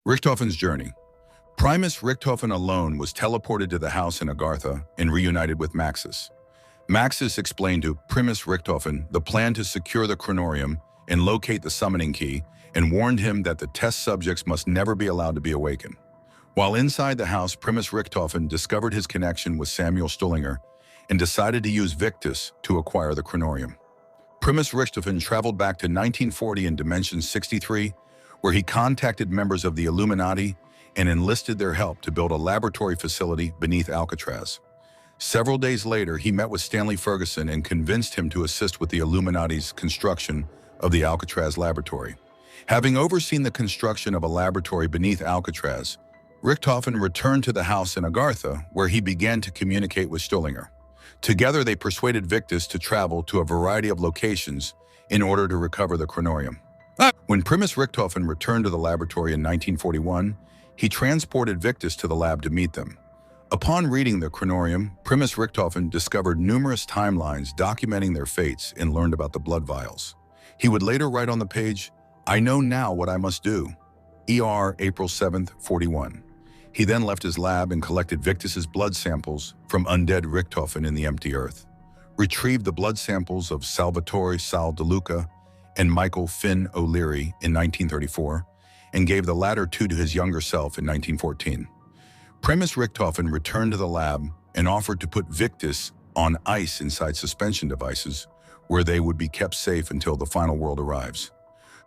Richtofen's journey. Primus Richtofen alone was teleported to the house in Agartha and reunited with Maxis. Maxis explained to Primus Richtofen the plan to secure the chronorium and locate the summoning key, and warned him that the test subjects must never be allowed to be awakened. While inside the house, Primus Richtofen discovered his connection with Samuel Stullinger and decided to use Victus to acquire the chronorium. Primus Richtofen traveled back to 1940 in Dimension 63, where he contacted members of the Illuminati and enlisted their help to build a laboratory facility beneath Alcatraz. Several days later, he met with Stanley Ferguson and convinced him to assist with the Illuminati's construction of the Alcatraz laboratory. Having overseen the construction of a laboratory beneath Alcatraz, Richtofen returned to the house in Agartha, where he began to communicate with Stullinger. Together, they persuaded Victus to travel to a variety of locations in order to recover the chronorium. When Primus Richtofen returned to the laboratory in 1941, he transported Victus to the lab to meet them. Upon reading the chronorium, Primus Richtofen discovered numerous timelines documenting their fates and learned about the blood vials. He would later write on the page, "I know now what I must do." ER April 7th, 41. He then left his lab and collected Victus's blood samples from undead Richtofen in the empty earth, retrieved the blood samples of Salvatore Sal De Luca and Michael Finn O'Leary in 1934, and gave the latter two to his younger self in 1914. Primus Richtofen returned to the lab and offered to put Victus on ice inside suspension devices, where they would be kept safe until the final world arrives.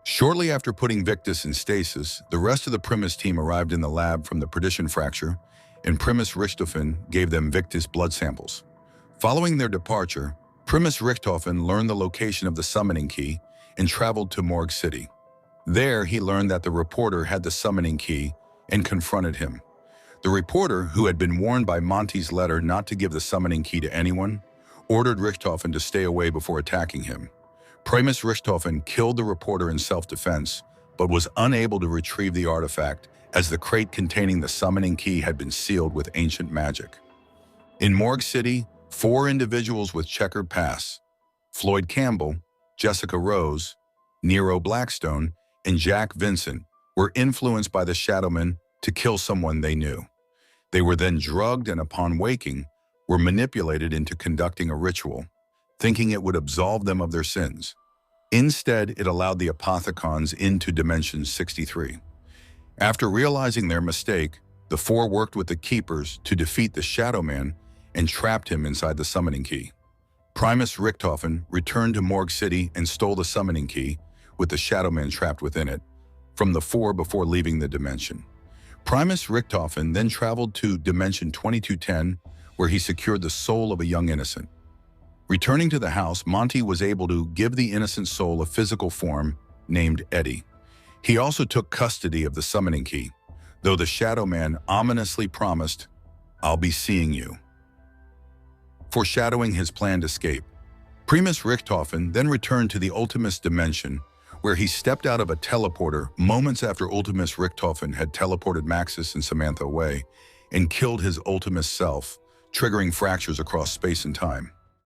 Shortly after putting Victus in stasis, the rest of the Primus team arrived in the lab from the Perdition Fracture, and Primus Richtofen gave them Victus blood samples. Following their departure, Primus Richtofen learned the location of the summoning key and traveled to Morgue City. There, he learned that the reporter had the summoning key and confronted him. The reporter, who had been warned by Monty's letter not to give the summoning key to anyone, ordered Richtofen to stay away before attacking him. Primus Richtofen killed the reporter in self-defense, but was unable to retrieve the artifact as the crate containing the summoning key had been sealed with ancient magic. In Morgue City, 4 individuals with checkered pasts, Floyd Campbell, Jessica Rose, Nero Blackstone, and Jack Vincent, were influenced by the Shadowmen to kill someone they knew. They were then drugged and, upon waking, were manipulated into conducting a ritual, thinking it would absolve them of their sins. Instead, it allowed the Apothecons into Dimension 63. After realizing their mistake, the 4 worked with the Keepers to defeat the Shadowman and trapped him inside the summoning key. Primus Richtofen returned to Morgue City and stole the summoning key, with the Shadowman trapped within it, from the 4 before leaving the dimension. Primus Richtofen then traveled to Dimension 2210, where he secured the soul of a young innocent. Returning to the house, Monty was able to give the innocent soul a physical form named Eddie. He also took custody of the summoning key, though the Shadowman ominously promised, "I'll be seeing you," foreshadowing his planned escape. Primus Richtofen then returned to the Ultimus dimension, where he stepped out of a teleporter moments after Ultimus Richtofen had teleported Maxis and Samantha away and killed his Ultimus self, triggering fractures across space and time.